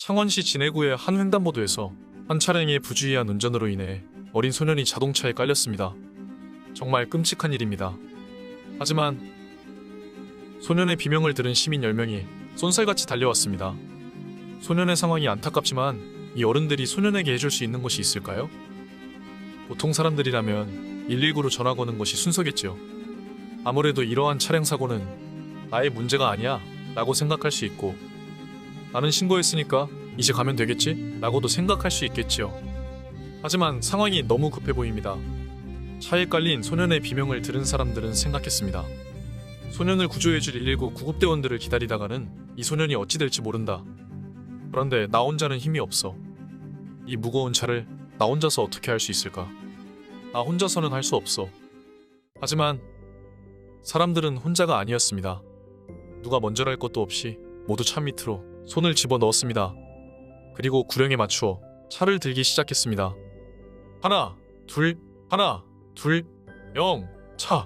창원시 진해구의 한 횡단보도에서 한 차량의 부주의한 운전으로 인해 어린 소년이 자동차에 깔렸습니다. 정말 끔찍한 일입니다. 하지만 소년의 비명을 들은 시민 10명이 쏜살같이 달려왔습니다. 소년의 상황이 안타깝지만 이 어른들이 소년에게 해줄 수 있는 것이 있을까요? 보통 사람들이라면 119로 전화 거는 것이 순서겠죠. 아무래도 이러한 차량 사고는 나의 문제가 아니야 라고 생각할 수 있고, 나는 신고했으니까 이제 가면 되겠지? 라고도 생각할 수 있겠지요. 하지만 상황이 너무 급해 보입니다. 차에 깔린 소년의 비명을 들은 사람들은 생각했습니다. 소년을 구조해줄 119 구급대원들을 기다리다가는 이 소년이 어찌 될지 모른다. 그런데 나 혼자는 힘이 없어. 이 무거운 차를 나 혼자서 어떻게 할 수 있을까? 나 혼자서는 할 수 없어. 하지만 사람들은 혼자가 아니었습니다. 누가 먼저랄 것도 없이 모두 차 밑으로 손을 집어넣었습니다. 그리고 구령에 맞추어 차를 들기 시작했습니다. 하나, 둘, 영, 차.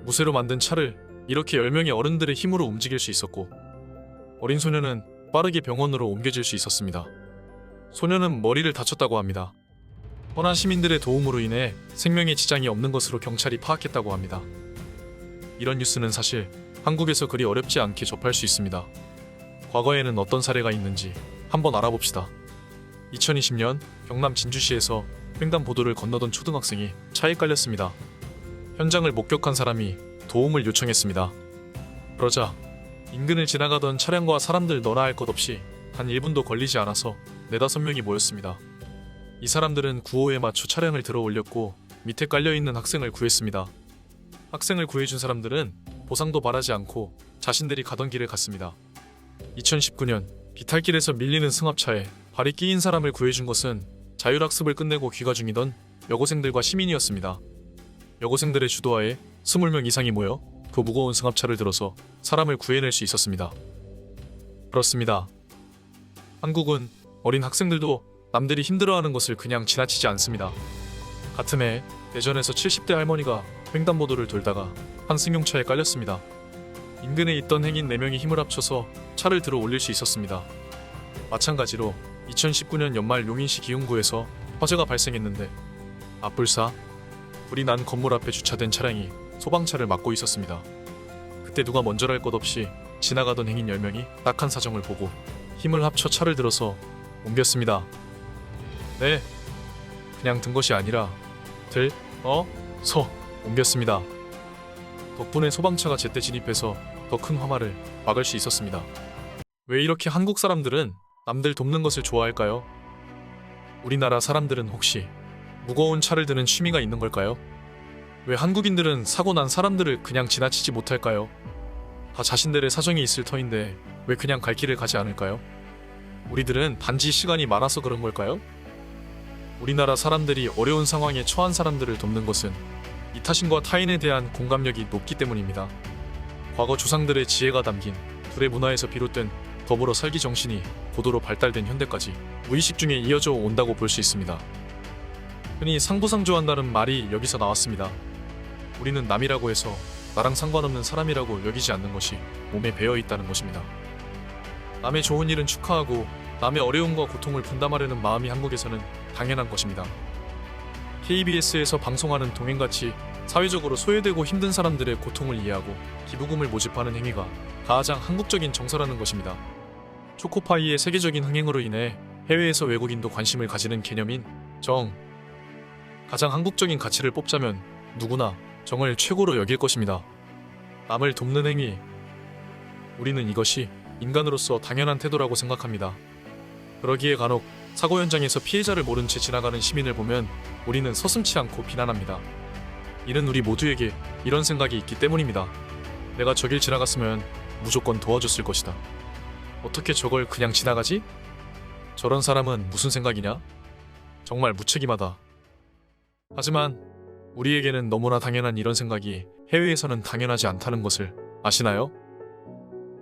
무쇠로 만든 차를 이렇게 10명의 어른들의 힘으로 움직일 수 있었고, 어린 소년은 빠르게 병원으로 옮겨질 수 있었습니다. 소년은 머리를 다쳤다고 합니다. 허나 시민들의 도움으로 인해 생명에 지장이 없는 것으로 경찰이 파악했다고 합니다. 이런 뉴스는 사실 한국에서 그리 어렵지 않게 접할 수 있습니다. 과거에는 어떤 사례가 있는지 한번 알아봅시다. 2020년 경남 진주시에서 횡단보도를 건너던 초등학생이 차에 깔렸습니다. 현장을 목격한 사람이 도움을 요청했습니다. 그러자 인근을 지나가던 차량과 사람들 너나 할 것 없이 단 1분도 걸리지 않아서 4~5명이 모였습니다. 이 사람들은 구호에 맞춰 차량을 들어 올렸고 밑에 깔려있는 학생을 구했습니다. 학생을 구해준 사람들은 보상도 바라지 않고 자신들이 가던 길을 갔습니다. 2019년 비탈길에서 밀리는 승합차에 발이 끼인 사람을 구해준 것은 자율학습을 끝내고 귀가 중이던 여고생들과 시민이었습니다. 여고생들의 주도하에 20명 이상이 모여 그 무거운 승합차를 들어서 사람을 구해낼 수 있었습니다. 그렇습니다. 한국은 어린 학생들도 남들이 힘들어하는 것을 그냥 지나치지 않습니다. 같은 해 대전에서 70대 할머니가 횡단보도를 돌다가 한 승용차에 깔렸습니다. 인근에 있던 행인 4명이 힘을 합쳐서 차를 들어 올릴 수 있었습니다. 마찬가지로 2019년 연말 용인시 기흥구에서 화재가 발생했는데 앞불사 불이 난 건물 앞에 주차된 차량이 소방차를 막고 있었습니다. 그때 누가 먼저랄 것 없이 지나가던 행인 10명이 딱한 사정을 보고 힘을 합쳐 차를 들어서 옮겼습니다. 네, 그냥 든 것이 아니라 옮겼습니다. 덕분에 소방차가 제때 진입해서 더 큰 화마를 막을 수 있었습니다. 왜 이렇게 한국 사람들은 남들 돕는 것을 좋아할까요? 우리나라 사람들은 혹시 무거운 차를 드는 취미가 있는 걸까요? 왜 한국인들은 사고 난 사람들을 그냥 지나치지 못할까요? 다 자신들의 사정이 있을 터인데 왜 그냥 갈 길을 가지 않을까요? 우리들은 단지 시간이 많아서 그런 걸까요? 우리나라 사람들이 어려운 상황에 처한 사람들을 돕는 것은 이타심과 타인에 대한 공감력이 높기 때문입니다. 과거 조상들의 지혜가 담긴 둘의 문화에서 비롯된 더불어 살기 정신이 고도로 발달된 현대까지 무의식 중에 이어져 온다고 볼 수 있습니다. 흔히 상부상조한다는 말이 여기서 나왔습니다. 우리는 남이라고 해서 나랑 상관없는 사람이라고 여기지 않는 것이 몸에 배어 있다는 것입니다. 남의 좋은 일은 축하하고 남의 어려움과 고통을 분담하려는 마음이 한국에서는 당연한 것입니다. KBS에서 방송하는 동행같이 사회적으로 소외되고 힘든 사람들의 고통을 이해하고 기부금을 모집하는 행위가 가장 한국적인 정서라는 것입니다. 초코파이의 세계적인 흥행으로 인해 해외에서 외국인도 관심을 가지는 개념인 정. 가장 한국적인 가치를 뽑자면 누구나 정을 최고로 여길 것입니다. 남을 돕는 행위. 우리는 이것이 인간으로서 당연한 태도라고 생각합니다. 그러기에 간혹 사고 현장에서 피해자를 모른 채 지나가는 시민을 보면 우리는 서슴지 않고 비난합니다. 이는 우리 모두에게 이런 생각이 있기 때문입니다. 내가 저길 지나갔으면 무조건 도와줬을 것이다. 어떻게 저걸 그냥 지나가지? 저런 사람은 무슨 생각이냐? 정말 무책임하다. 하지만 우리에게는 너무나 당연한 이런 생각이 해외에서는 당연하지 않다는 것을 아시나요?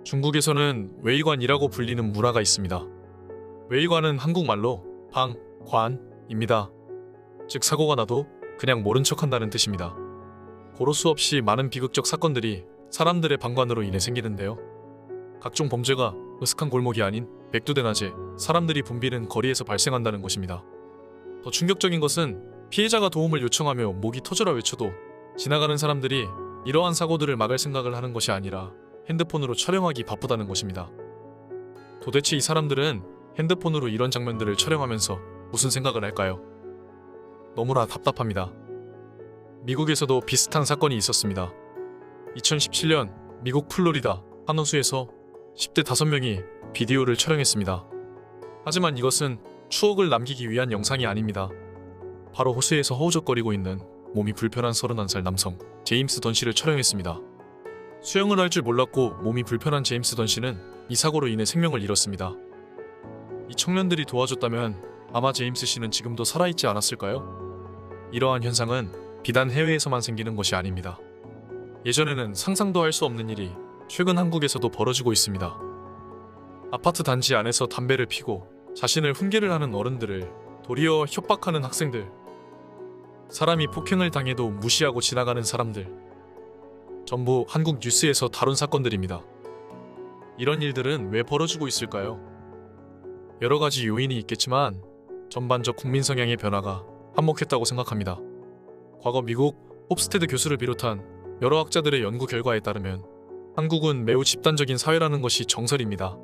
중국에서는 외의관이라고 불리는 문화가 있습니다. 외의관은 한국말로 방관입니다. 즉 사고가 나도 그냥 모른 척한다는 뜻입니다. 고로 수없이 많은 비극적 사건들이 사람들의 방관으로 인해 생기는데요. 각종 범죄가 으슥한 골목이 아닌 백두대낮에 사람들이 붐비는 거리에서 발생한다는 것입니다. 더 충격적인 것은 피해자가 도움을 요청하며 목이 터져라 외쳐도 지나가는 사람들이 이러한 사고들을 막을 생각을 하는 것이 아니라 핸드폰으로 촬영하기 바쁘다는 것입니다. 도대체 이 사람들은 핸드폰으로 이런 장면들을 촬영하면서 무슨 생각을 할까요? 너무나 답답합니다. 미국에서도 비슷한 사건이 있었습니다. 2017년 미국 플로리다 한 호수에서 10대 5명이 비디오를 촬영했습니다. 하지만 이것은 추억을 남기기 위한 영상이 아닙니다. 바로 호수에서 허우적거리고 있는 몸이 불편한 31살 남성 제임스 던 씨를 촬영했습니다. 수영을 할 줄 몰랐고 몸이 불편한 제임스 던 씨는 이 사고로 인해 생명을 잃었습니다. 이 청년들이 도와줬다면 아마 제임스 씨는 지금도 살아있지 않았을까요? 이러한 현상은 비단 해외에서만 생기는 것이 아닙니다. 예전에는 상상도 할 수 없는 일이 최근 한국에서도 벌어지고 있습니다. 아파트 단지 안에서 담배를 피고 자신을 훈계를 하는 어른들을 도리어 협박하는 학생들, 사람이 폭행을 당해도 무시하고 지나가는 사람들, 전부 한국 뉴스에서 다룬 사건들입니다. 이런 일들은 왜 벌어지고 있을까요? 여러 가지 요인이 있겠지만 전반적 국민 성향의 변화가 한몫했다고 생각합니다. 과거 미국 홉스테드 교수를 비롯한 여러 학자들의 연구 결과에 따르면 한국은 매우 집단적인 사회라는 것이 정설입니다.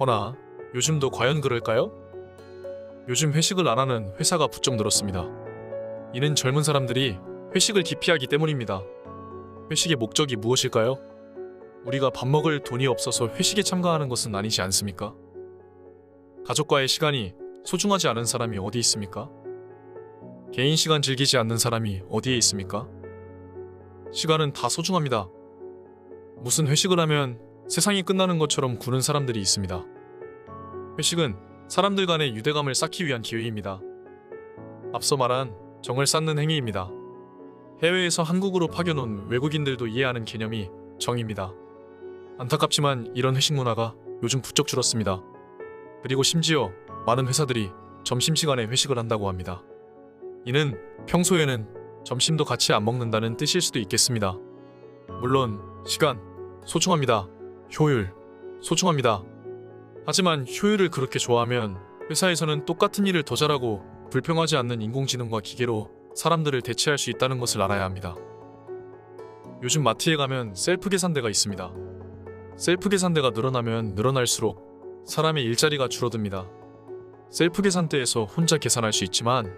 허나 요즘도 과연 그럴까요? 요즘 회식을 안 하는 회사가 부쩍 늘었습니다. 이는 젊은 사람들이 회식을 기피하기 때문입니다. 회식의 목적이 무엇일까요? 우리가 밥 먹을 돈이 없어서 회식에 참가하는 것은 아니지 않습니까? 가족과의 시간이 소중하지 않은 사람이 어디 있습니까? 개인 시간 즐기지 않는 사람이 어디에 있습니까? 시간은 다 소중합니다. 무슨 회식을 하면 세상이 끝나는 것처럼 구는 사람들이 있습니다. 회식은 사람들 간의 유대감을 쌓기 위한 기회입니다. 앞서 말한 정을 쌓는 행위입니다. 해외에서 한국으로 파견온 외국인들도 이해하는 개념이 정입니다. 안타깝지만 이런 회식 문화가 요즘 부쩍 줄었습니다. 그리고 심지어 많은 회사들이 점심시간에 회식을 한다고 합니다. 이는 평소에는 점심도 같이 안 먹는다는 뜻일 수도 있겠습니다. 물론 시간 소중합니다. 효율 소중합니다. 하지만 효율을 그렇게 좋아하면 회사에서는 똑같은 일을 더 잘하고 불평하지 않는 인공지능과 기계로 사람들을 대체할 수 있다는 것을 알아야 합니다. 요즘 마트에 가면 셀프 계산대가 있습니다. 셀프 계산대가 늘어나면 늘어날수록 사람의 일자리가 줄어듭니다. 셀프 계산대에서 혼자 계산할 수 있지만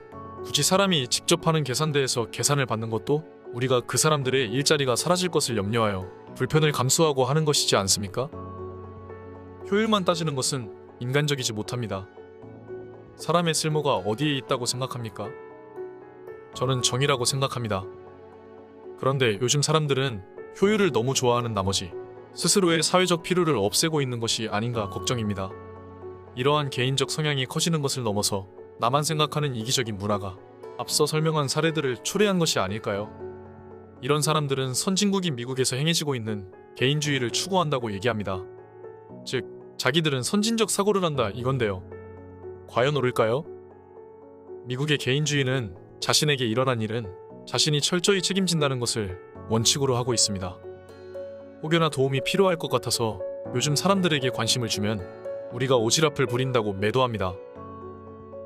굳이 사람이 직접 하는 계산대에서 계산을 받는 것도 우리가 그 사람들의 일자리가 사라질 것을 염려하여 불편을 감수하고 하는 것이지 않습니까? 효율만 따지는 것은 인간적이지 못합니다. 사람의 쓸모가 어디에 있다고 생각합니까? 저는 정의라고 생각합니다. 그런데 요즘 사람들은 효율을 너무 좋아하는 나머지 스스로의 사회적 필요를 없애고 있는 것이 아닌가 걱정입니다. 이러한 개인적 성향이 커지는 것을 넘어서 나만 생각하는 이기적인 문화가 앞서 설명한 사례들을 초래한 것이 아닐까요? 이런 사람들은 선진국인 미국에서 행해지고 있는 개인주의를 추구한다고 얘기합니다. 즉, 자기들은 선진적 사고를 한다 이건데요. 과연 옳을까요? 미국의 개인주의는 자신에게 일어난 일은 자신이 철저히 책임진다는 것을 원칙으로 하고 있습니다. 혹여나 도움이 필요할 것 같아서 요즘 사람들에게 관심을 주면 우리가 오지랖을 부린다고 매도합니다.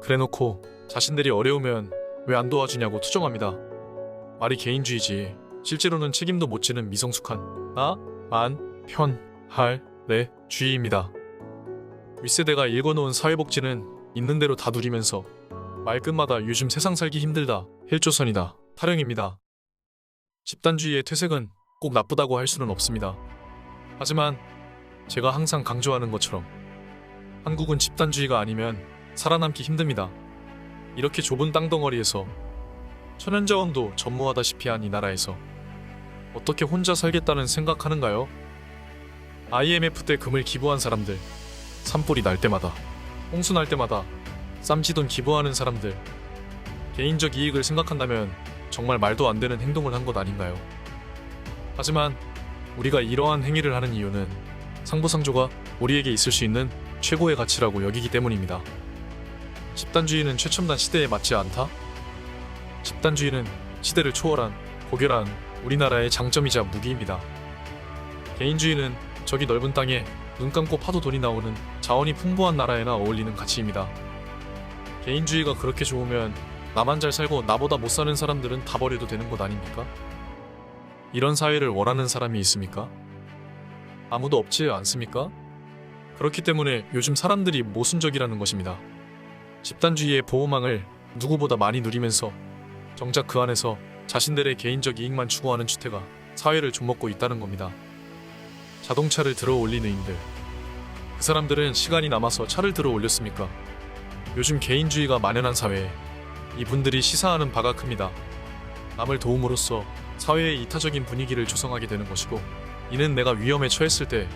그래놓고 자신들이 어려우면 왜 안 도와주냐고 투정합니다. 말이 개인주의지 실제로는 책임도 못 지는 미성숙한 나, 만, 편, 할, 내 주의입니다. 윗세대가 읽어놓은 사회복지는 있는 대로 다 누리면서 말끝마다 요즘 세상 살기 힘들다, 헬조선이다, 타령입니다. 집단주의의 퇴색은 꼭 나쁘다고 할 수는 없습니다. 하지만 제가 항상 강조하는 것처럼 한국은 집단주의가 아니면 살아남기 힘듭니다. 이렇게 좁은 땅덩어리에서 천연자원도 전무하다시피 한 이 나라에서 어떻게 혼자 살겠다는 생각하는가요? IMF 때 금을 기부한 사람들, 산불이 날 때마다, 홍수 날 때마다 쌈지돈 기부하는 사람들, 개인적 이익을 생각한다면 정말 말도 안 되는 행동을 한 것 아닌가요? 하지만 우리가 이러한 행위를 하는 이유는 상부상조가 우리에게 있을 수 있는 최고의 가치라고 여기기 때문입니다. 집단주의는 최첨단 시대에 맞지 않다? 집단주의는 시대를 초월한 고결한 우리나라의 장점이자 무기입니다. 개인주의는 저기 넓은 땅에 눈 감고 파도 돈이 나오는 자원이 풍부한 나라에나 어울리는 가치입니다. 개인주의가 그렇게 좋으면 나만 잘 살고 나보다 못 사는 사람들은 다 버려도 되는 것 아닙니까? 이런 사회를 원하는 사람이 있습니까? 아무도 없지 않습니까? 그렇기 때문에 요즘 사람들이 모순적이라는 것입니다. 집단주의의 보호망을 누구보다 많이 누리면서 정작 그 안에서 자신들의 개인적 이익만 추구하는 주체가 사회를 좀먹고 있다는 겁니다. 자동차를 들어 올린 의인들, 그 사람들은 시간이 남아서 차를 들어 올렸습니까? 요즘 개인주의가 만연한 사회에 이분들이 시사하는 바가 큽니다. 남을 도움으로써 사회의 이타적인 분위기를 조성하게 되는 것이고, 이는 내가 위험에 처했을 때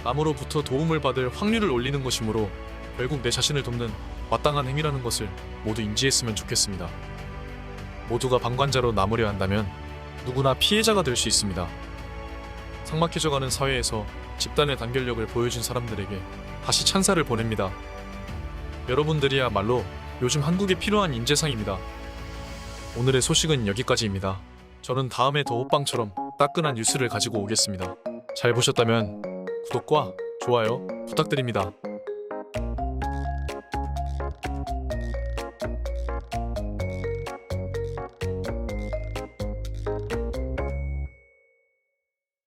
남으로부터 도움을 받을 확률을 올리는 것이므로 결국 내 자신을 돕는 마땅한 행위라는 것을 모두 인지했으면 좋겠습니다. 모두가 방관자로 남으려 한다면 누구나 피해자가 될 수 있습니다. 삭막해져가는 사회에서 집단의 단결력을 보여준 사람들에게 다시 찬사를 보냅니다. 여러분들이야말로 요즘 한국에 필요한 인재상입니다. 오늘의 소식은 여기까지입니다. 저는 다음에 더 호빵처럼 따끈한 뉴스를 가지고 오겠습니다. 잘 보셨다면 구독과 좋아요 부탁드립니다.